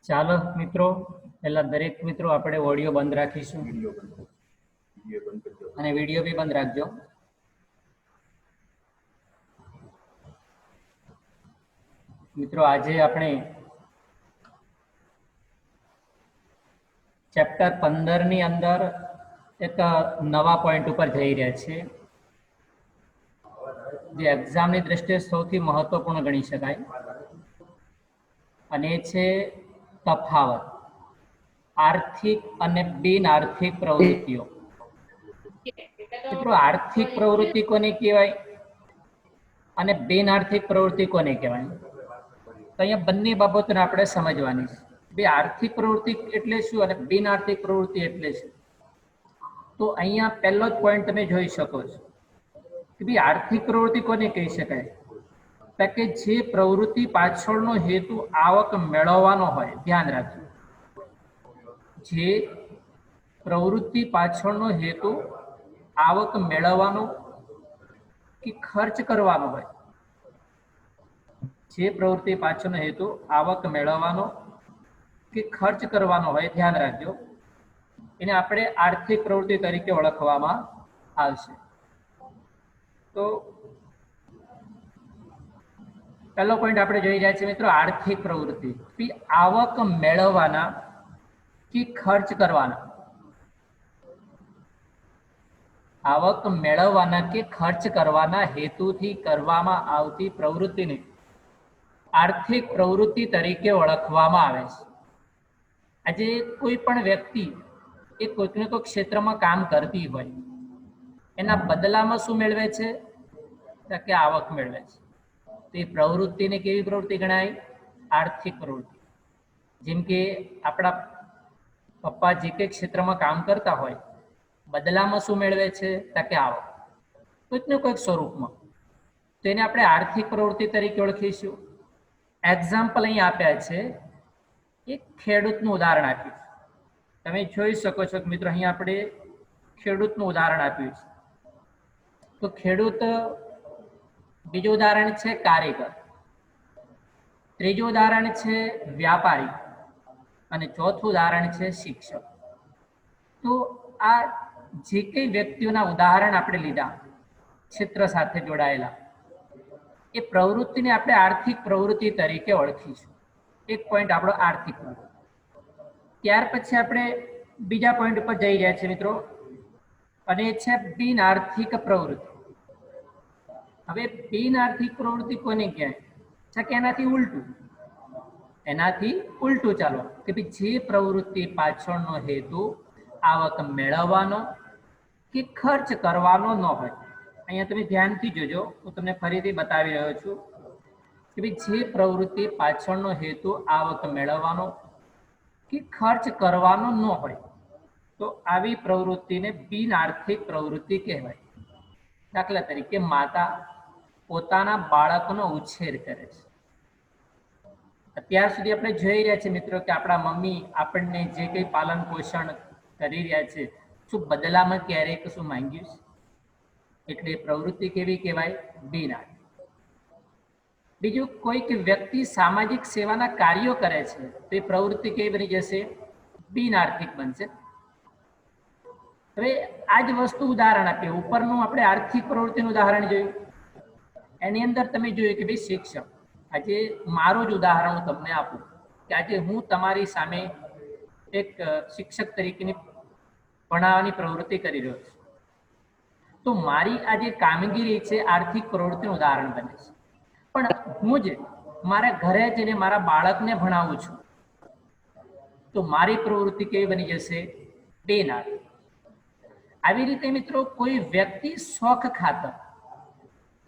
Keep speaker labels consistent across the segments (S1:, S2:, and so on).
S1: ચાલો મિત્રો, પહેલા દરેક મિત્રો આપણે ઓડિયો બંધ રાખીશું અને વિડીયો બી બંધ રાખજો. મિત્રો, આજે આપણે ચેપ્ટર 15 ની અંદર એક નવા પોઈન્ટ ઉપર જઈ રહ્યા છીએ, જે એક્ઝામની દ્રષ્ટિએ સૌથી મહત્વપૂર્ણ ગણી શકાય, અને એ છે તફાવત આર્થિક અને બિન આર્થિક પ્રવૃત્તિઓ. મિત્રો, આર્થિક પ્રવૃત્તિ કોને કહેવાય અને બિન આર્થિક પ્રવૃત્તિ કોને કહેવાય? તો અહીંયા બંને બાબતોને આપણે સમજવાની છે. બે આર્થિક પ્રવૃત્તિ એટલે શું અને બિન આર્થિક પ્રવૃત્તિ એટલે શું? તો અહીંયા પહેલો જ પોઈન્ટ તમે જોઈ શકો છો કે ભાઈ આર્થિક પ્રવૃત્તિ કોને કહી શકાય? તો કે જે પ્રવૃત્તિ પાછળનો હેતુ આવક મેળવવાનો હોય. ધ્યાન રાખજો, જે પ્રવૃત્તિ પાછળનો હેતુ આવક મેળવવાનો કે ખર્ચ કરવાનો હોય, જે પ્રવૃત્તિ પાછળનો હેતુ આવક મેળવવાનો કે ખર્ચ કરવાનો હોય, ધ્યાન રાખજો, એને આપણે આર્થિક પ્રવૃત્તિ તરીકે ઓળખવામાં આવશે. તો પહેલો પોઈન્ટ આપણે જોઈ રહ્યા છીએ મિત્રો, આર્થિક પ્રવૃત્તિ આવક મેળવવાના કે ખર્ચ કરવાના. આવક મેળવવાના કે ખર્ચ કરવાના હેતુથી કરવામાં આવતી પ્રવૃત્તિને આર્થિક પ્રવૃત્તિ તરીકે ઓળખવામાં આવે છે. આજે કોઈ પણ વ્યક્તિ એ કોઈકને કોઈ ક્ષેત્રમાં કામ કરતી હોય, એના બદલામાં શું મેળવે છે? કે આવક મેળવે છે. તો એ પ્રવૃત્તિને કેવી પ્રવૃત્તિ ગણાય? આર્થિક પ્રવૃત્તિ. જેમ કે આપણા પપ્પા જે તે ક્ષેત્રમાં કામ કરતા હોય, બદલામાં શું મેળવે છે? કે આવક, કોઈકને કોઈક સ્વરૂપમાં. તો એને આપણે આર્થિક પ્રવૃત્તિ તરીકે ઓળખીશું. એક્ઝામ્પલ અહીં આપ્યા છે, એક ખેડૂતનું ઉદાહરણ આપ્યું છે. તમે જોઈ શકો છો કે મિત્રો, અહીં આપણે ખેડૂતનું ઉદાહરણ આપ્યું છે. તો ખેડૂત, બીજું ઉદાહરણ છે કારીગર, ત્રીજું ઉદાહરણ છે વ્યાપારી, અને ચોથું ઉદાહરણ છે શિક્ષક. તો આ જે કઈ વ્યક્તિઓના ઉદાહરણ આપણે લીધા ક્ષેત્ર સાથે જોડાયેલા, એ પ્રવૃત્તિને આપણે આર્થિક પ્રવૃત્તિ તરીકે ઓળખીશું. એક પોઈન્ટ આપણો આર્થિક પ્રવૃત્તિ. ત્યાર પછી આપણે બીજા પોઈન્ટ ઉપર જઈ રહ્યા છીએ મિત્રો, અને એ છે બિન આર્થિક પ્રવૃત્તિ. હવે બિન આર્થિક પ્રવૃત્તિ કોને કહેવાય? કે એનાથી ઉલટું, ચાલો કે ભાઈ જે પ્રવૃત્તિ પાછળનો હેતુ આવક મેળવવાનો કે ખર્ચ કરવાનો ન હોય. અહીંયા તમે ધ્યાનથી જોજો, હું તમને ફરીથી બતાવી રહ્યો છું કે ભાઈ જે પ્રવૃત્તિ પાછળનો હેતુ આવક મેળવવાનો કે ખર્ચ કરવાનો ન હોય, તો આવી પ્રવૃત્તિને બિન આર્થિક પ્રવૃત્તિ કહેવાય. દાખલા તરીકે માતા પોતાના બાળકનો ઉછેર કરે છે. અત્યાર સુધી આપણે જોઈ રહ્યા છીએ મિત્રો કે આપણા મમ્મી આપણને જે કંઈ પાલન પોષણ કરી રહ્યા છે, શું બદલામાં ક્યારેય કશું માંગ્યું છે? એટલે પ્રવૃત્તિ કેવી કહેવાય? બિન આર્થિક. બીજું, કોઈક વ્યક્તિ સામાજિક સેવાના કાર્યો કરે છે, તો એ પ્રવૃત્તિ કેવી બની જશે? બિન આર્થિક બનશે. હવે આ જ વસ્તુ ઉદાહરણ આપીએ, ઉપરનું આપણે આર્થિક પ્રવૃત્તિનું ઉદાહરણ જોયું, એની અંદર તમે જોયું કે ભાઈ શિક્ષક. આજે મારું જ ઉદાહરણ હું તમને આપું કે આજે હું તમારી સામે એક શિક્ષક તરીકેની ભણાવવાની પ્રવૃત્તિ કરી રહ્યો છું. તો મારી આ જે કામગીરી છે આર્થિક પ્રવૃત્તિનું ઉદાહરણ બને છે. પણ હું જ મારા ઘરે જઈને મારા બાળકને ભણાવું છું, તો મારી પ્રવૃત્તિ કેવી બની જશે? બિન આર્થિક. આવી રીતે મિત્રો, કોઈ વ્યક્તિ શોખ ખાતર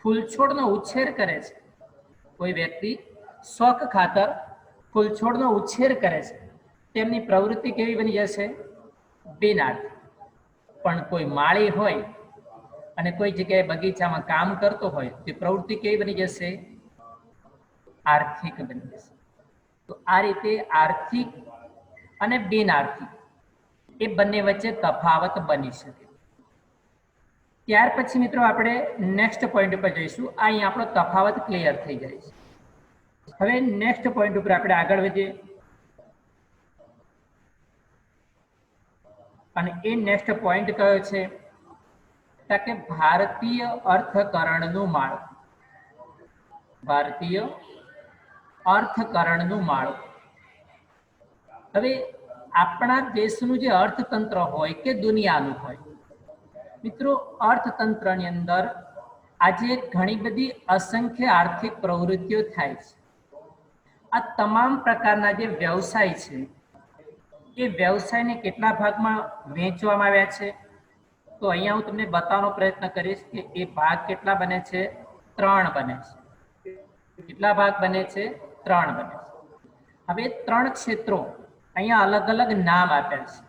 S1: ફૂલછોડનો ઉછેર કરે છે, કોઈ વ્યક્તિ શોખ ખાતર ફૂલછોડનો ઉછેર કરે છે, તેમની પ્રવૃત્તિ કેવી બની જશે? બિન આર્થિક. પણ કોઈ માળી હોય અને કોઈ જગ્યાએ બગીચામાં કામ કરતો હોય, તે પ્રવૃત્તિ કેવી બની જશે? આર્થિક બની જશે. તો આ રીતે આર્થિક અને બિન આર્થિક એ બંને વચ્ચે તફાવત બની શકે. ત્યાર પછી મિત્રો આપણે નેક્સ્ટ પોઈન્ટ ઉપર જઈશું. અહીં આપણો તફાવત ક્લિયર થઈ જાય છે. હવે નેક્સ્ટ પોઈન્ટ ઉપર આપણે આગળ વધીએ અને એ નેક્સ્ટ પોઈન્ટ કયો છે કે ભારતીય અર્થકરણનું માળખું. ભારતીય અર્થકરણનું માળખું. હવે આપણા દેશનું જે અર્થતંત્ર હોય કે દુનિયાનું હોય, મિત્રો અર્થતંત્રની અંદર આજે ઘણી બધી અસંખ્ય આર્થિક પ્રવૃત્તિઓ થાય છે. આ તમામ પ્રકારના જે વ્યવસાય છે એ વ્યવસાયને કેટલા ભાગમાં વહેંચવામાં આવ્યા છે, તો અહીંયા હું તમને બતાવવાનો પ્રયત્ન કરીશ કે એ ભાગ કેટલા બને છે. 3 બને છે. કેટલા ભાગ બને છે? 3 બને છે. હવે 3 ક્ષેત્રો અહીંયા અલગ અલગ નામ આપ્યા છે.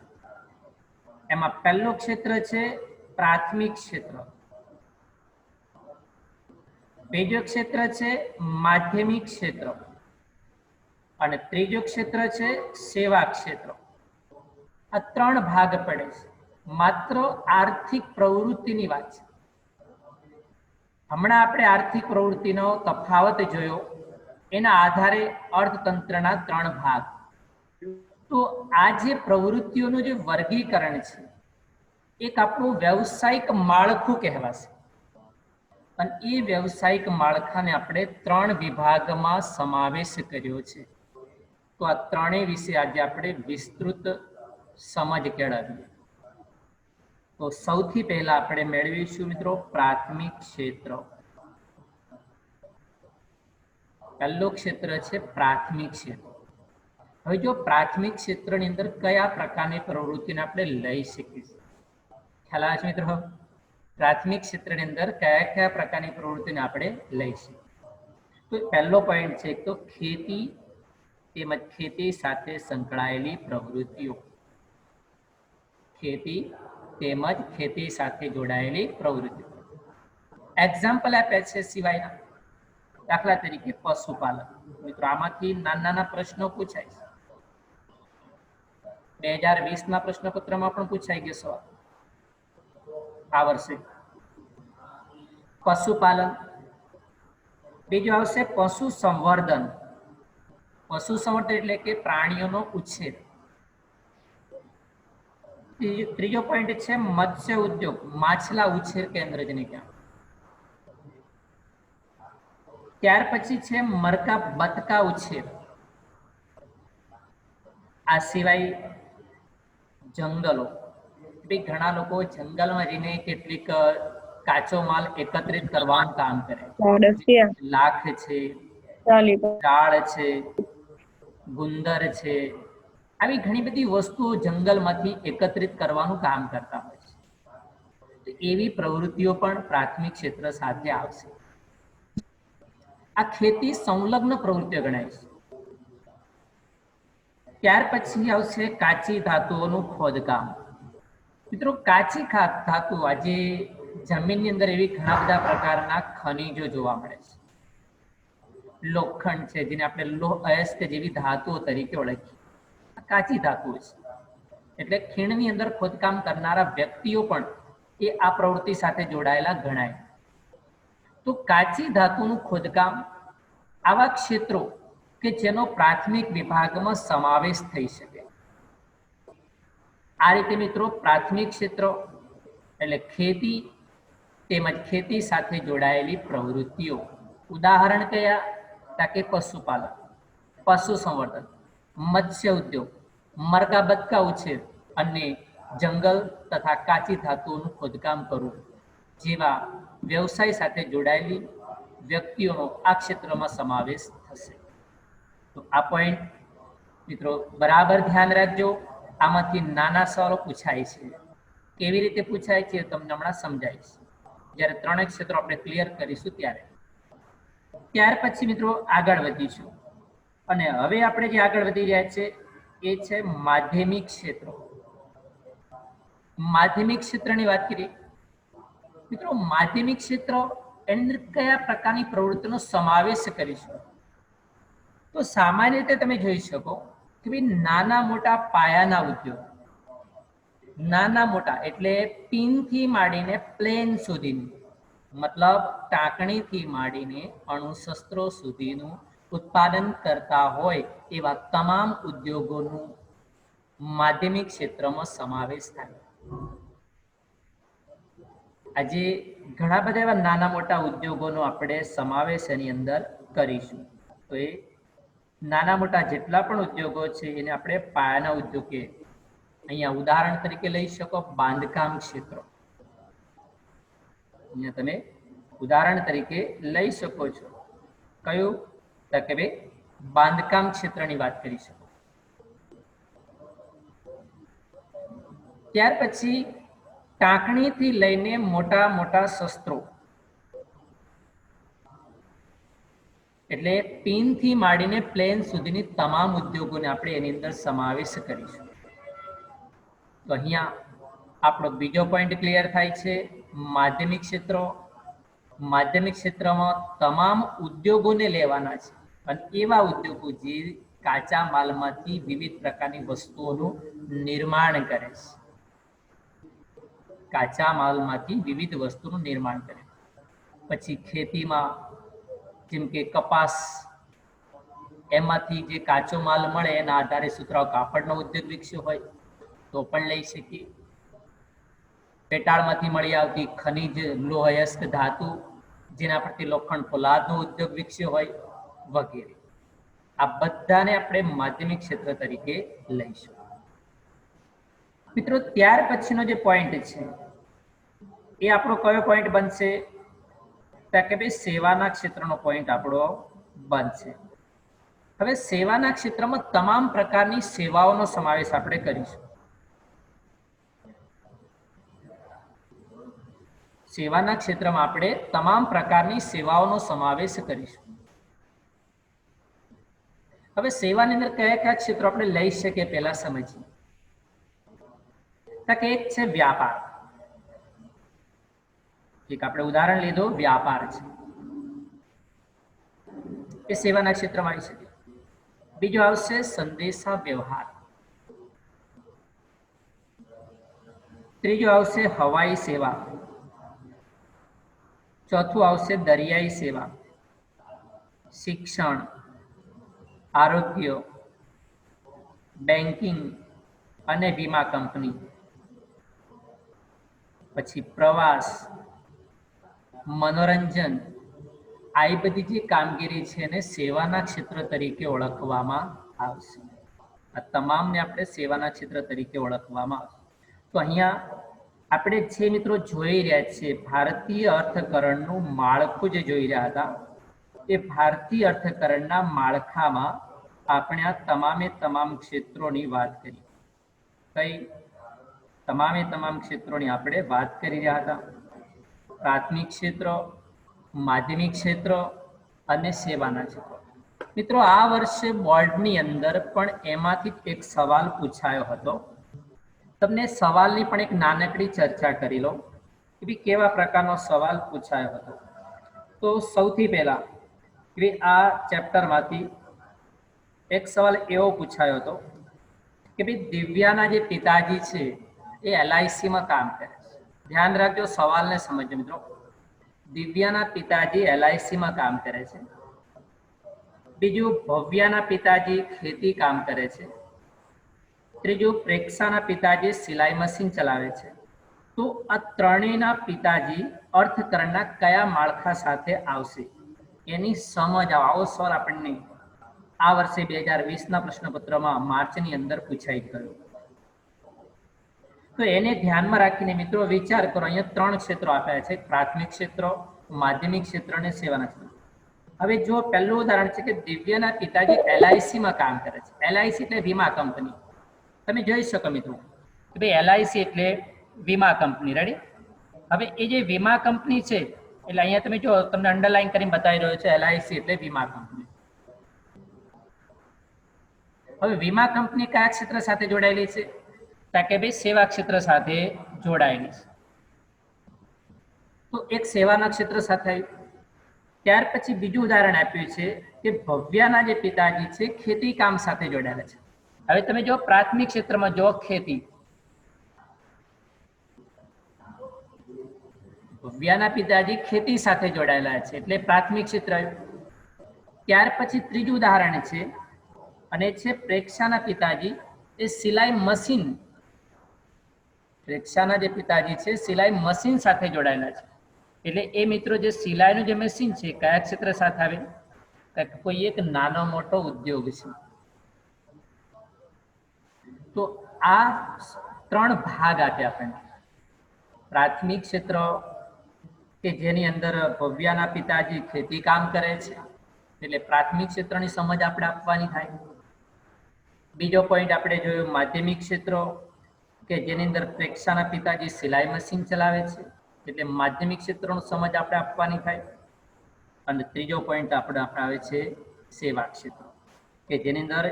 S1: એમાં પહેલું ક્ષેત્ર છે પ્રાથમિક ક્ષેત્ર, બીજું ક્ષેત્ર છે માધ્યમિક ક્ષેત્ર અને ત્રીજું ક્ષેત્ર છે સેવા ક્ષેત્ર. આ 3 ભાગ પડે છે. માત્ર આર્થિક પ્રવૃત્તિની વાત છે. હમણાં આપણે આર્થિક પ્રવૃત્તિનો તફાવત જોયો, એના આધારે અર્થતંત્રના 3 ભાગ. તો આ જે પ્રવૃત્તિઓનું જે વર્ગીકરણ છે એક આપણું વ્યવસાયિક માળખું કહેવાશે. અને એ વ્યવસાયિક માળખાને આપણે 3 વિભાગમાં સમાવેશ કર્યો છે. તો આ 3 વિશે આજે આપણે વિસ્તૃત સમજ કેળવીએ. તો સૌથી પહેલા આપણે મેળવીશું મિત્રો પ્રાથમિક ક્ષેત્ર. પહેલું ક્ષેત્ર છે પ્રાથમિક ક્ષેત્ર. હવે જો પ્રાથમિક ક્ષેત્રની અંદર કયા પ્રકારની પ્રવૃત્તિને આપણે લઈ શકીશું, ખ્યાલ આવે છે મિત્રો? પ્રાથમિક ક્ષેત્રની અંદર કયા કયા પ્રકારની પ્રવૃત્તિને આપણે લઈ શકીએ? તો પહેલો પોઈન્ટ છે તો ખેતી તેમજ ખેતી સાથે સંકળાયેલી પ્રવૃત્તિઓ. ખેતી તેમજ ખેતી સાથે જોડાયેલી પ્રવૃત્તિઓ. એક્ઝામ્પલ આપ્યા છે સિવાયના. દાખલા તરીકે પશુપાલન. મિત્રો આમાંથી નાના નાના પ્રશ્નો પૂછાય છે. 2020ના પ્રશ્નપત્રમાં પણ પૂછાઈ ગયો સવાલ આ વર્ષે. પશુપાલન. બીજું આવશે પશુ સંવર્ધન. પશુ સંવર્ધન એટલે કે પ્રાણીઓનો ઉછેર. ત્રીજો પોઈન્ટ છે મત્સ્ય ઉદ્યોગ, માછલા ઉછેર કેન્દ્ર જેને કહેવાય. ત્યાર પછી છે મરઘા બતકા ઉછેર. આ સિવાય જંગલો. ઘણા લોકો જંગલમાં જઈને કેટલીક કાચો માલ એકત્રિત કરવાનું કામ કરે. લાખ છે, ઝાડ છે, ગુંદર છે, આવી ઘણી બધી વસ્તુઓ જંગલમાંથી એકત્રિત કરવાનું કામ કરતા હોય છે. તો એવી પ્રવૃત્તિઓ પણ પ્રાથમિક ક્ષેત્ર સાથે આવશે. આ ખેતી સંલગ્ન પ્રવૃત્તિઓ ગણાય છે. ત્યાર પછી આવશે કાચી ધાતુઓનું ખોદકામ. મિત્રો કાચી ધાતુ આજે જમીનની અંદર એવી ઘણા બધા પ્રકારના ખનિજો જોવા મળે છે. લોખંડ છે જેને આપણે લોહ અયસ્ક જેવી ધાતુઓ તરીકે ઓળખીએ, કાચી ધાતુઓ છે. એટલે ખીણની અંદર ખોદકામ કરનારા વ્યક્તિઓ પણ એ આ પ્રવૃત્તિ સાથે જોડાયેલા ગણાય. તો કાચી ધાતુનું ખોદકામ આવા ક્ષેત્રો કે જેનો પ્રાથમિક વિભાગમાં સમાવેશ થઈ શકે. આ રીતે મિત્રો પ્રાથમિક ક્ષેત્રો એટલે ખેતી તેમજ ખેતી સાથે જોડાયેલી પ્રવૃત્તિઓ. ઉદાહરણ કયા? કે પશુપાલન, પશુ સંવર્ધન, મત્સ્ય ઉદ્યોગ, મરઘા બતકા ઉછેર અને જંગલ તથા કાચી ધાતુઓનું ખોદકામ કરવું જેવા વ્યવસાય સાથે જોડાયેલી વ્યક્તિઓનો આ ક્ષેત્રમાં સમાવેશ થશે. તો આ પોઈન્ટ મિત્રો બરાબર ધ્યાન રાખજો. આમાંથી નાના સવાલો પૂછાય છે. કેવી રીતે પૂછાય છે તમને હમણાં સમજાઈશ, જ્યારે 3 ક્ષેત્રો આપણે ક્લિયર કરીશું ત્યારે. ત્યાર પછી મિત્રો આગળ વધીશું અને હવે આપણે જે આગળ વધી રહ્યા છે એ છે માધ્યમિક ક્ષેત્રો. માધ્યમિક ક્ષેત્રની વાત કરીએ મિત્રો, માધ્યમિક ક્ષેત્ર એની અંદર કયા પ્રકારની પ્રવૃત્તિનો સમાવેશ કરીશું? તો સામાન્ય રીતે તમે જોઈ શકો કે નાના મોટા પાયાના ઉદ્યોગ, નાના મોટા એટલે પિનથી માંડીને પ્લેન સુધીનું, મતલબ ટાંકણીથી માંડીને અણુશસ્ત્રો સુધીનું ઉત્પાદન કરતા હોય એવા તમામ ઉદ્યોગોનું માધ્યમિક ક્ષેત્રમાં સમાવેશ થાય. આજે ઘણા બધા એવા નાના મોટા ઉદ્યોગોનો આપણે સમાવેશ એની અંદર કરીશું. તો એ નાના મોટા જેટલા પણ ઉદ્યોગો છે એને આપણે પાયાના ઉદ્યોગ કહીએ. અહીંયા ઉદાહરણ તરીકે લઈ શકો બાંધકામ ક્ષેત્ર. અહીંયા તમે ઉદાહરણ તરીકે લઈ શકો છો. કયું? તો કે ભાઈ બાંધકામ ક્ષેત્રની વાત કરી શકો. ત્યાર પછી ટાંકણીથી લઈને મોટા મોટા શસ્ત્રો એટલે પિનથી માંડીને પ્લેન સુધીની તમામ ઉદ્યોગોને આપણે એની અંદર સમાવેશ કરીશું. તો અહીંયા આપણો બીજો પોઈન્ટ ક્લિયર થાય છે. માધ્યમિક ક્ષેત્રો, માધ્યમિક ક્ષેત્રમાં તમામ ઉદ્યોગોને લેવાના છે અને એવા ઉદ્યોગો જે કાચા માલમાંથી વિવિધ પ્રકારની વસ્તુઓનું નિર્માણ કરે છે. કાચા માલમાંથી વિવિધ વસ્તુનું નિર્માણ કરે. પછી ખેતીમાં જેમ કે કપાસ, એમાંથી જે કાચો માલ મળે એના આધારે સુતરાઉ કાપડનો ઉદ્યોગ વિકસ્યો હોય તો પણ લઈ શકીએ. પેટાળમાંથી મળી આવતી ખનિજ લોહયસ્ક ધાતુ જેના પરથી લોખંડ પોલાદનો ઉદ્યોગ વિકસ્યો હોય વગેરે. આ બધાને આપણે માધ્યમિક ક્ષેત્ર તરીકે લઈશું. મિત્રો ત્યાર પછીનો જે પોઈન્ટ છે એ આપણો કયો પોઈન્ટ બનશે? તો કે ભાઈ સેવાના ક્ષેત્રનો પોઈન્ટ આપણો બનશે. હવે સેવાના ક્ષેત્રમાં તમામ પ્રકારની સેવાઓનો સમાવેશ આપણે કરીશું. સેવાના ક્ષેત્રમાં આપણે તમામ પ્રકારની સેવાઓનો સમાવેશ કરીશું. હવે સેવાની અંદર કયા કયા ક્ષેત્રો આપણે લઈ શકીએ પહેલા સમજીએ. તો કે એક છે વ્યાપાર. એક આપણે ઉદાહરણ લીધું વ્યાપાર છે, એ સેવાના ક્ષેત્રમાં આવી શકે. બીજો આવશે સંદેશા વ્યવહાર. ત્રીજો આવશે હવાઈ સેવા. ચોથું આવશે દરિયાઈ સેવા, શિક્ષણ, આરોગ્ય, બેન્કિંગ અને વીમા કંપની. પછી પ્રવાસ, મનોરંજન. આ બધી જે કામગીરી છે એને સેવાના ક્ષેત્ર તરીકે ઓળખવામાં આવશે. આ તમામને આપણે સેવાના ક્ષેત્ર તરીકે ઓળખવામાં આવશે. તો અહીંયા આપણે જે મિત્રો જોઈ રહ્યા છીએ ભારતીય અર્થકરણનું માળખું જે જોઈ રહ્યા હતા, એ ભારતીય અર્થકરણના માળખામાં આપણે આ તમામ ક્ષેત્રોની વાત કરી. કઈ તમામ ક્ષેત્રોની આપણે વાત કરી રહ્યા હતા? પ્રાથમિક ક્ષેત્ર, માધ્યમિક ક્ષેત્ર અને સેવાના ક્ષેત્રો. મિત્રો આ વર્ષે બોર્ડની અંદર પણ એમાંથી એક સવાલ પૂછાયો હતો. તમને સવાલની પણ એક નાનકડી ચર્ચા કરી લો કે ભાઈ કેવા પ્રકારનો સવાલ પૂછાયો હતો. તો સૌથી પહેલા કે આ ચેપ્ટરમાંથી એક સવાલ એવો પૂછાયો હતો કે ભાઈ દિવ્યાના જે પિતાજી છે એ LICમાં કામ કરે છે. ધ્યાન રાખજો, સવાલને સમજજો મિત્રો. દિવ્યાના પિતાજી LICમાં કામ કરે છે. બીજું ભવ્યાના પિતાજી ખેતી કામ કરે છે. ત્રીજું પ્રેક્ષાના પિતાજી સિલાઈ મશીન ચલાવે છે. તો આ ત્રણેયના પિતાજી અર્થકરણના કયા માળખા સાથે આવશે એની સમજ. આવો સવાલ આપણને આ વર્ષે 2020ના પ્રશ્નપત્રમાં માર્ચની અંદર પૂછાઈ ગયો. તો એને ધ્યાનમાં રાખીને મિત્રો વિચાર કરો. અહીંયા 3 ક્ષેત્રો આપ્યા છે: પ્રાથમિક ક્ષેત્ર, માધ્યમિક ક્ષેત્ર અને સેવાના ક્ષેત્ર. હવે જો પહેલું ઉદાહરણ છે કે દિવ્યાના પિતાજી LICમાં કામ કરે છે. LIC એટલે વીમા કંપની. તમે જોઈ શકો મિત્રો કે ભાઈ LIC એટલે વીમા કંપની. રેડી? હવે એ જે વીમા કંપની છે એટલે અહીંયા તમે જો તમને અંડરલાઈન કરીને બતાવી રહ્યો છે LIC એટલે વીમા કંપની. હવે વીમા કંપની કયા ક્ષેત્ર સાથે જોડાયેલી છે? કે ભાઈ સેવા ક્ષેત્ર સાથે જોડાયેલી છે. તો એક સેવાના ક્ષેત્ર સાથે આવ્યું. ત્યાર પછી બીજું ઉદાહરણ આપ્યું છે કે ભવ્યાના જે પિતાજી છે ખેતી કામ સાથે જોડાયેલા છે. હવે તમે જો પ્રાથમિક ક્ષેત્રમાં જો ખેતી, ભવ્યાના પિતાજી ખેતી સાથે જોડાયેલા છે એટલે પ્રાથમિક ક્ષેત્ર આવ્યું. ત્યાર પછી ત્રીજું ઉદાહરણ છે અને છે પ્રેક્ષાના પિતાજી એ સિલાઈ મશીન, પ્રેક્ષાના જે પિતાજી છે સિલાઈ મશીન સાથે જોડાયેલા છે એટલે એ મિત્રો જે સિલાઈનું જે મશીન છે કયા ક્ષેત્ર સાથે આવે? કોઈ એક નાનો મોટો ઉદ્યોગ છે. તો આ 3 ભાગ આપ્યા આપણને. પ્રાથમિક ક્ષેત્ર કે જેની અંદર ભવ્યાના પિતાજી ખેતી કામ કરે છે એટલે પ્રાથમિક ક્ષેત્રની સમજ આપણે આપવાની થાય. બીજો પોઈન્ટ આપણે જોયો માધ્યમિક ક્ષેત્ર કે જેની અંદર પ્રેક્ષાના પિતાજી સિલાઈ મશીન ચલાવે છે એટલે માધ્યમિક ક્ષેત્રનું સમજ આપણે આપવાની થાય. અને ત્રીજો પોઈન્ટ આપણે આવે છે સેવા ક્ષેત્ર કે જેની અંદર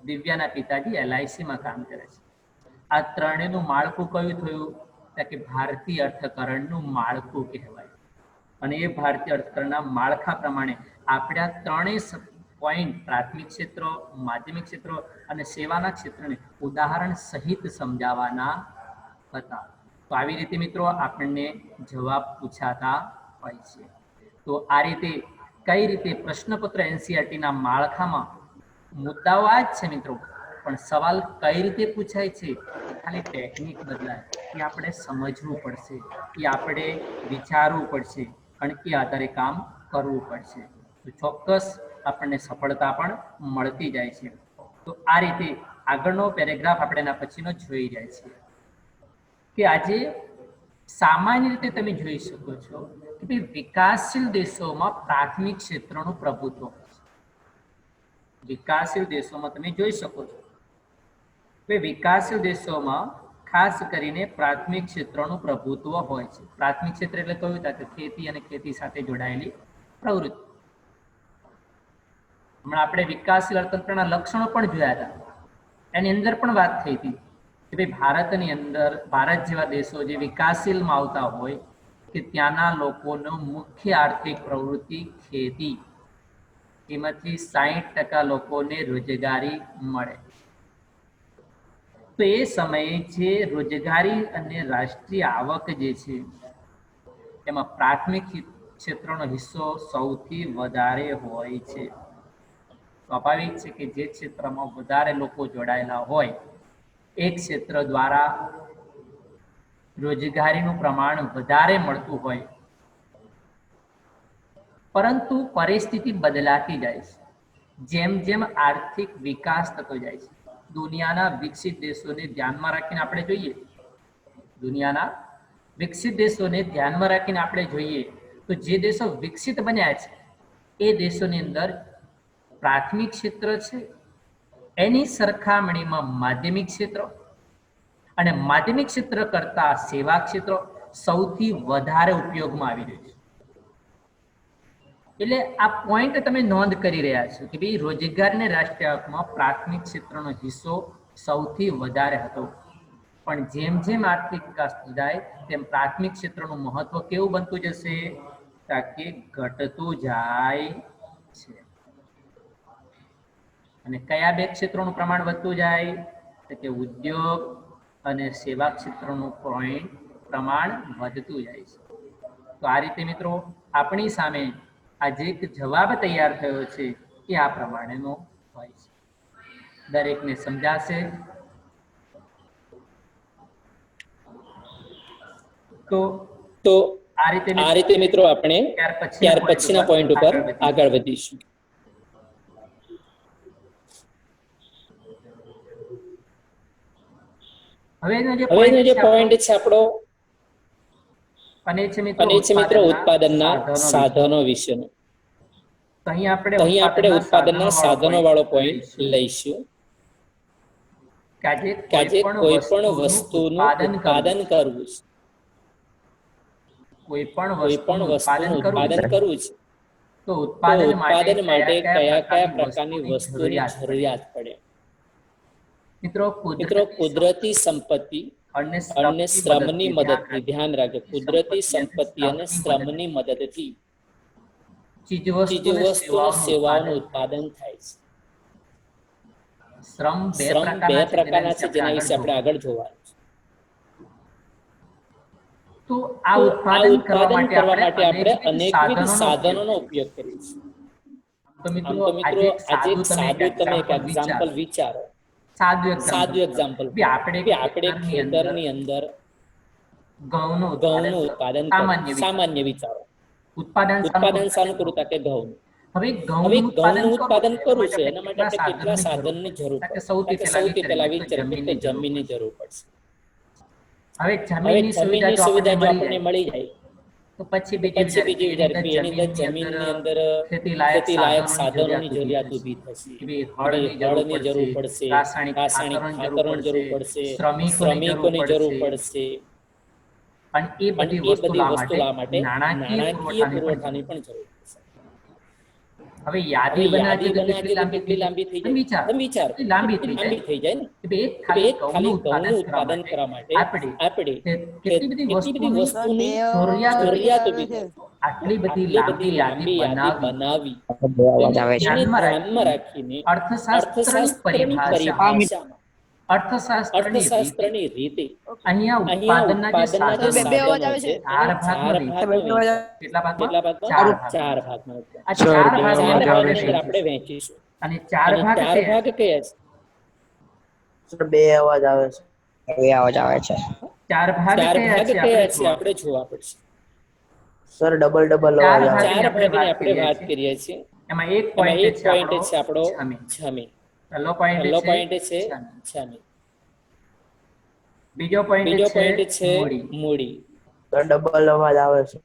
S1: દિવ્યાના પિતાજી LICમાં કામ કરે છે. આ ત્રણેયનું માળખું કયું થયું? કે ભારતીય અર્થકરણનું માળખું કહેવાય. અને એ ભારતીય અર્થકરણના માળખા પ્રમાણે આપણે આ ત્રણેય પોઈન્ટ પ્રાથમિક ક્ષેત્ર, માધ્યમિક ક્ષેત્ર અને સેવાના ક્ષેત્રને ઉદાહરણ સહિત સમજાવવાના હતા. તો આવી રીતે મિત્રો આપણને જવાબ પૂછાતા હોય છે. તો આ રીતે કઈ રીતે પ્રશ્નપત્ર NCERTના માળખામાં મુદ્દાઓ આ જ છે મિત્રો, પણ સવાલ કઈ રીતે પૂછાય છે ખાલી ટેકનિક બદલાય. એ આપણે સમજવું પડશે, એ આપણે વિચારવું પડશે અને એ આધારે કામ કરવું પડશે. તો ચોક્કસ આપણને સફળતા પણ મળતી જાય છે. તો આ રીતે આગળનો પેરેગ્રાફ આપણે એના પછીનો જોઈ જાય છે કે આજે સામાન્ય રીતે તમે જોઈ શકો છો કે ભાઈ વિકાસશીલ દેશોમાં પ્રાથમિક ક્ષેત્રનું પ્રભુત્વ હોય છે. વિકાસશીલ દેશોમાં તમે જોઈ શકો છો કે વિકાસશીલ દેશોમાં ખાસ કરીને પ્રાથમિક ક્ષેત્રનું પ્રભુત્વ હોય છે. પ્રાથમિક ક્ષેત્ર એટલે કયું? કે ખેતી અને ખેતી સાથે જોડાયેલી પ્રવૃત્તિ. હમણાં આપણે વિકાસશીલ અર્થતંત્રના લક્ષણો પણ જોયા હતા. એની અંદર પણ વાત થઈ હતી કે ભાઈ ભારતની અંદર, ભારત જેવા દેશો જે વિકાસશીલમાં આવતા હોય કે ત્યાંના લોકોનો મુખ્ય આર્થિક પ્રવૃત્તિ ખેતી. એમાંથી 60% લોકોને રોજગારી મળે. તો એ સમયે જે રોજગારી અને રાષ્ટ્રીય આવક જે છે એમાં પ્રાથમિક ક્ષેત્રનો હિસ્સો સૌથી વધારે હોય છે. સ્વાભાવિક છે કે જે ક્ષેત્રમાં વધારે લોકો જોડાયેલા હોય એ ક્ષેત્ર દ્વારા રોજગારીનું પ્રમાણ વધારે મળતું હોય. પરંતુ પરિસ્થિતિ બદલાતી જાય છે જેમ જેમ આર્થિક વિકાસ થતો જાય છે. દુનિયાના વિકસિત દેશોને ધ્યાનમાં રાખીને આપણે જોઈએ, દુનિયાના વિકસિત દેશોને ધ્યાનમાં રાખીને આપણે જોઈએ તો જે દેશો વિકસિત બન્યા છે એ દેશોની અંદર પ્રાથમિક ક્ષેત્ર છે એની સરખામણીમાં માધ્યમિક ક્ષેત્ર અને માધ્યમિક ક્ષેત્ર કરતા સેવા ક્ષેત્ર સૌથી વધારે ઉપયોગમાં આવી રહ્યું છે. એટલે આ પોઈન્ટ તમે નોંધ કરી રહ્યા છો કે ભાઈ રોજગારીને રાષ્ટ્રીય આવકમાં પ્રાથમિક ક્ષેત્રનો હિસ્સો સૌથી વધારે હતો. પણ જેમ જેમ આર્થિક વિકાસ જાય તેમ પ્રાથમિક ક્ષેત્રનું મહત્વ કેવું બનતું જશે? કે ઘટતું જાય છે. અને કયા બે ક્ષેત્રોનું પ્રમાણ વધતું જાય? કે ઉદ્યોગ અને સેવા ક્ષેત્રનું પ્રમાણ વધતું જાય છે. તો આ રીતે મિત્રો આપણી સામે આજે એક જવાબ તૈયાર થયો છે કે આ પ્રમાણેનો હોય છે. દરેકને સમજાશે? તો
S2: તો
S1: આ
S2: રીતે મિત્રો આપણે ત્યાર પછીના પોઈન્ટ ઉપર આગળ વધીશું.
S1: હવેનો જે
S2: પોઈન્ટ છે આપણો
S1: અને છે
S2: મિત્રો ઉત્પાદનના સાધનો વિશેનો.
S1: તો અહીં
S2: આપણે ઉત્પાદનના સાધનો વાળો પોઈન્ટ લઈશું
S1: કે આજે
S2: કોઈ પણ વસ્તુનું ઉત્પાદન કરવું છે.
S1: કોઈ પણ
S2: વસ્તુનું ઉત્પાદન કરવું છે
S1: તો
S2: ઉત્પાદન માટે કયા પ્રકારની વસ્તુની જરૂરિયાત પડે? મિત્રો કુદરતી સંપત્તિ અને શ્રમની મદદથી, ધ્યાન રાખજો, કુદરતી સંપત્તિ અને શ્રમની મદદથી ચીજવસ્તુ અને સેવાઓનું ઉત્પાદન થાય છે.
S1: શ્રમ
S2: બે પ્રકારના છે જેના વિશે આપણે આગળ જોવાનું છે.
S1: તો આ ઉત્પાદન કરવા માટે આપણે અનેકવિધ
S2: અનેકવિધ
S1: સાધનોનો
S2: સાધનોનો
S1: ઉપયોગ
S2: ઉપયોગ કરીએ છીએ.
S1: તો
S2: આમ
S1: મિત્રો
S2: તો
S1: આજે
S2: મિત્રો
S1: એક
S2: આજે એક સાદું તમે એક
S1: એક્ઝામ્પલ
S2: એક્ઝામ્પલ વિચારો,
S1: સાદું
S2: સાદું
S1: એક્ઝામ્પલ
S2: એક્ઝામ્પલ
S1: આપણે
S2: કે આપણે
S1: ખેતરની અંદર
S2: ખેતરની અંદર
S1: ઘઉંનું
S2: ઘઉંનું
S1: ઉત્પાદન
S2: ઉત્પાદન
S1: સામાન્ય
S2: કર્યું,
S1: વિચાર
S2: સામાન્ય વિચારો.
S1: ઉત્પાદન
S2: ઉત્પાદન શાનું
S1: ઘઉં.
S2: કરવું તા કે ઘઉં.
S1: હવે
S2: હવે
S1: ઘઉંનું
S2: ઘઉંનું ઉત્પાદન કરવું છે,
S1: આપણે
S2: એના માટે
S1: કેટલા
S2: આપણે કેટલા સાધનની જરૂર
S1: કે
S2: પડે?
S1: સૌથી પહેલા વિચારીએ તો
S2: જમીનની જરૂર પડશે.
S1: હવે
S2: હવે
S1: જમીનની
S2: જમીનની
S1: જો
S2: સુવિધા જો
S1: મળી
S2: આપણને
S1: જાય
S2: મળી જાય
S1: તો પછી
S2: તો પછી
S1: વિચાર
S2: બીજી વિચાર કે એની અંદર
S1: જમીનની
S2: જમીનની અંદર
S1: ખેતી
S2: ખેતી લાયક
S1: સાધનોની
S2: સાધનોની
S1: જરૂરિયાત
S2: જરૂરિયાત ઊભી થશે.
S1: કે ભાઈ
S2: કે ભાઈ હળની જરૂર
S1: પડશે,
S2: પડશે,
S1: રાસાયણિક
S2: રાસાયણિક ખાતરોની જરૂર પડશે,
S1: શ્રમિકોની
S2: શ્રમિકોની જરૂર પડશે.
S1: પણ એ
S2: પણ
S1: બધી
S2: એ
S1: વસ્તુ
S2: બધી વસ્તુ લાવવા માટે
S1: નાણાકીય
S2: નાણાકીય
S1: પુરવઠાની
S2: પુરવઠાની પણ જરૂર પડશે.
S1: હવે
S2: હવે
S1: યાદી
S2: યાદી
S1: બનાવીએ તો
S2: બનાવીએ તો કેટલી લાંબી થઈ જાય? તમે વિચારો
S1: કેટલી લાંબી
S2: કેટલી
S1: થઈ
S2: લાંબી થઈ જાય ને.
S1: કે ભાઈ
S2: કે ભાઈ
S1: એક
S2: ખાલી ઘઉંનું
S1: ઉત્પાદન
S2: ઉત્પાદન કરવા માટે
S1: આપણે
S2: આપણે
S1: કેટલી બધી
S2: કેટલી બધી વસ્તુની જરૂરિયાત ઊભી થાય.
S1: આટલી બધી
S2: આટલી
S1: લાંબી
S2: લાંબી યાદી બનાવી એને ધ્યાનમાં રાખીને અર્થશાસ્ત્રની પરિભાષામાં અર્થશાસ્ત્રની રીતે અહીંયા ઉત્પાદનના જે સાધનો છે એને ચાર ભાગમાં વહેંચ્યા. કેટલા ભાગમાં? ચાર ભાગમાં.
S1: આ ચાર
S2: ચાર
S1: ભાગની
S2: ભાગની અંદર આપણે વહેંચીશું.
S1: અને
S2: અને ચાર ભાગ કયા છે?
S3: સર બે અવાજ આવે છે.
S4: એ અવાજ આવે છે.
S1: ચાર ભાગ
S2: ચાર ભાગ કયા છે
S1: આપણે
S2: આપણે જોવા પડશે.
S3: સર ડબલ ડબલ અવાજ આવે
S2: ચાર
S3: છે.
S2: ભાગની આપણે વાત કરીએ છીએ.
S1: એમાં એક
S2: એમાં એક પોઈન્ટ
S1: પોઈન્ટ
S2: છે આપણો જમીન. પહેલો પોઈન્ટ છે જમીન.
S1: બીજો
S2: બીજો પોઈન્ટ છે
S1: મૂડી.
S2: મૂડી.
S3: સર ડબલ અવાજ આવે છે.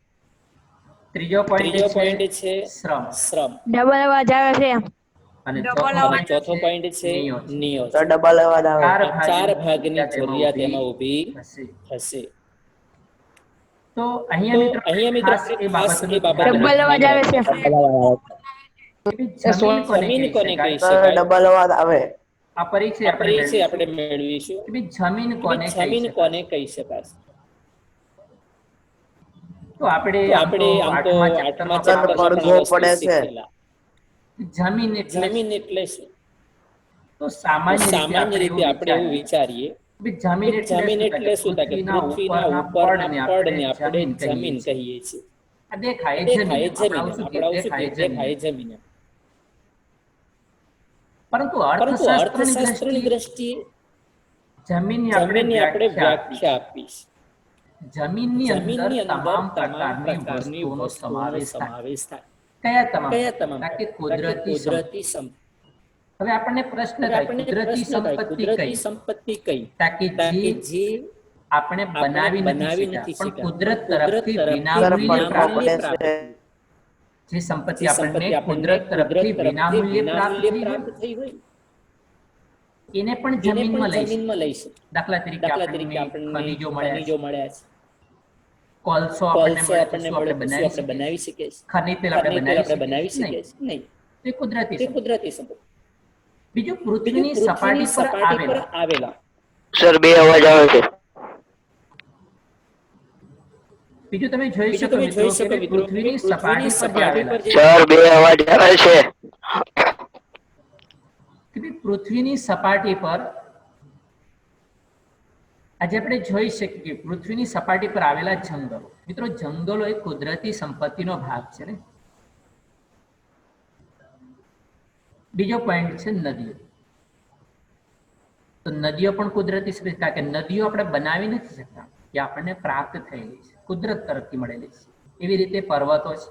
S1: ત્રીજો
S2: ત્રીજો પોઈન્ટ છે
S1: શ્રમ.
S2: શ્રમ.
S5: ડબલ અવાજ આવે છે.
S1: અને
S2: અને ચોથો પોઈન્ટ છે
S3: સર
S2: નિયોજન.
S3: ડબલ અવાજ આવે છે.
S2: આ ચાર ભાગની જરૂરિયાત એમાં ઊભી થશે.
S1: તો
S2: તો
S1: અહીંયા
S2: અહીંયા મિત્રો આપણે ખાસ એ બાબત
S5: ડબલ અવાજ આવે છે.
S2: જમીન કોને કહી
S3: સર
S2: શકાય?
S3: ડબલ અવાજ આવે.
S1: આ પરીક્ષા
S2: આ પરિચય આપણે મેળવીશું.
S1: જમીન
S2: જમીન કોને કહી શકાય?
S1: તો આપણે
S2: આમ તો આઠમા
S3: સર
S2: ચેપ્ટરમાં
S3: પડઘો
S2: આ વસ્તુ
S3: પડે છે.
S2: શીખેલા.
S1: જમીન
S2: જમીન એટલે શું?
S1: તો
S2: તો
S1: સામાન્ય
S2: સામાન્ય રીતે આપણે એવું વિચારીએ કે જમીન એટલે શું? થાય કે પૃથ્વીના ઉપરના પડને આપણે જમીન કહીએ છીએ.
S1: આ દેખાય
S2: એ જમીન. આપણે આવું શું કહીએ? દેખાય જમીન.
S1: પરંતુ
S2: પરંતુ અર્થશાસ્ત્રની દ્રષ્ટિએ
S1: જમીનની
S2: જમીનની આપણે વ્યાખ્યા આપીશ.
S1: જમીનની અંદર તમામ પ્રકારની વસ્તુઓનો સમાવેશ થાય. કયા તમામ? કે કુદરતી
S2: સંપત્તિ.
S1: હવે આપણને પ્રશ્ન
S2: હવે
S1: થાય
S2: આપણને
S1: કુદરતી
S2: પ્રશ્ન થાય,
S1: સંપત્તિ
S2: કુદરતી
S1: કઈ?
S2: સંપત્તિ કઈ?
S1: તાકે જે આપણે બનાવી નથી શક્યા, પણ કુદરત તરફથી
S3: સર
S1: વિનામૂલ્યે
S3: પડઘો
S1: પ્રાપ્ત
S3: પડે
S1: થઈ.
S3: છે.
S1: જે સંપત્તિ
S2: જે
S1: આપણને
S2: સંપત્તિ
S1: કુદરત તરફથી વિનામૂલ્યે
S2: વિનામૂલ્યે
S1: પ્રાપ્ત
S2: પ્રાપ્ત થઈ હોય
S1: એને પણ
S2: એને પણ
S1: જમીનમાં લઈશું.
S2: જમીનમાં લઈશું.
S1: દાખલા તરીકે
S2: દાખલા તરીકે
S1: આપણને
S2: આપણને
S1: ખનિજો
S2: ખનિજો
S1: મળ્યા
S2: મળ્યા છે.
S1: છે, કોલસો
S2: કોલસો
S1: આપણને મળે તો શું આપણે બનાવી શકીએ?
S2: બનાવી શકીએ છીએ.
S1: ખનિજ તેલ
S2: ખનિજ તેલ આપણે બનાવી
S1: શકીએ
S2: શકીએ છીએ? નહીં.
S1: તે કુદરતી
S2: તે
S1: સંપત્તિ.
S2: કુદરતી સંપત્તિ.
S1: બીજું
S2: બીજું
S1: પૃથ્વીની
S2: પૃથ્વીની
S1: સપાટી પર
S2: પર આવેલા
S3: સર બે અવાજ આવે છે.
S1: બીજું તમે જોઈ
S2: બીજું
S1: શકો
S2: તમે જોઈ શકો
S1: કે
S2: મિત્રો,
S1: પૃથ્વીની
S2: પૃથ્વીની
S1: સપાટી પર જે
S2: સપાટી પર
S1: આવેલા
S3: સર બે અવાજ આવે છે.
S1: કે ભાઈ પૃથ્વીની સપાટી પર આજે આપણે જોઈ શકીએ કે પૃથ્વીની સપાટી પર આવેલા જંગલો. મિત્રો જંગલો એ કુદરતી સંપત્તિનો ભાગ છે ને. બીજો પોઈન્ટ છે નદીઓ. તો નદીઓ પણ કુદરતી સંપત્તિ, કારણ કે નદીઓ આપણે બનાવી નથી શકતા, એ આપણને પ્રાપ્ત થયેલી છે, કુદરત તરફથી મળેલી છે. એવી રીતે પર્વતો છે.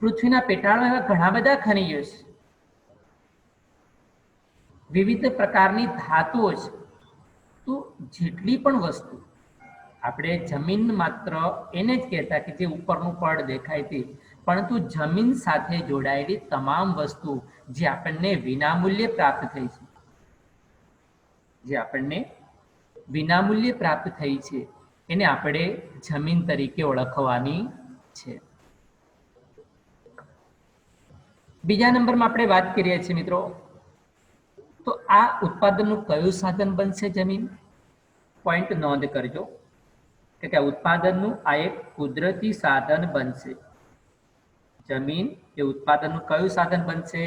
S1: પૃથ્વીના પેટાળમાં એવા ઘણા બધા ખનિજો છે, વિવિધ પ્રકારની ધાતુઓ છે. તો જેટલી પણ વસ્તુ આપણે જમીન માત્ર એને જ કહેતા કે જે ઉપરનું પડ દેખાય તે, પરંતુ જમીન સાથે જોડાયેલી તમામ વસ્તુ જે આપણને વિનામૂલ્યે પ્રાપ્ત થઈ છે, જે આપણને વિનામૂલ્યે પ્રાપ્ત થઈ છે, એને આપણે જમીન તરીકે ઓળખવાની છે. બીજા નંબરમાં આપણે વાત કરીએ છીએ મિત્રો, તો આ ઉત્પાદનનું કયું સાધન બનશે? જમીન. પોઈન્ટ નોંધ કરજો કે આ ઉત્પાદનનું આ એક કુદરતી સાધન બનશે. જમીન એ ઉત્પાદનનું કયું સાધન બનશે?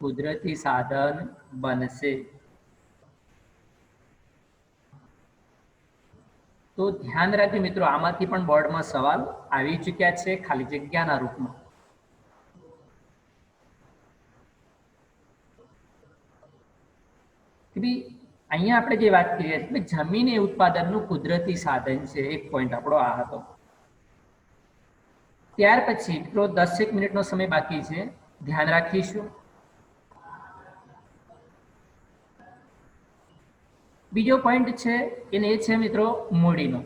S1: કુદરતી સાધન બનશે. તો ધ્યાન રાખજો મિત્રો, આમાંથી પણ બોર્ડમાં સવાલ આવી ચૂક્યા છે ખાલી જગ્યાના રૂપમાં. અહીંયા આપણે જે વાત કરીએ છીએ જમીન એ ઉત્પાદનનું કુદરતી સાધન છે. એક પોઈન્ટ આપણો આ હતો. ત્યાર પછી મિત્રો 10 મિનિટનો સમય બાકી છે, ધ્યાન રાખીશું. બીજો પોઈન્ટ છે એને એ છે મિત્રો મૂડીનો.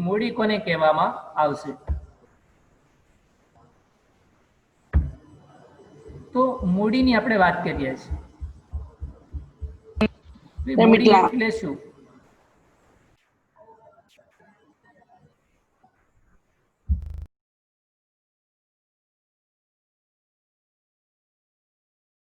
S1: મૂડી કોને કહેવામાં આવશે? તો મૂડીની આપણે વાત કરીએ છીએ. મૂડી એટલે શું?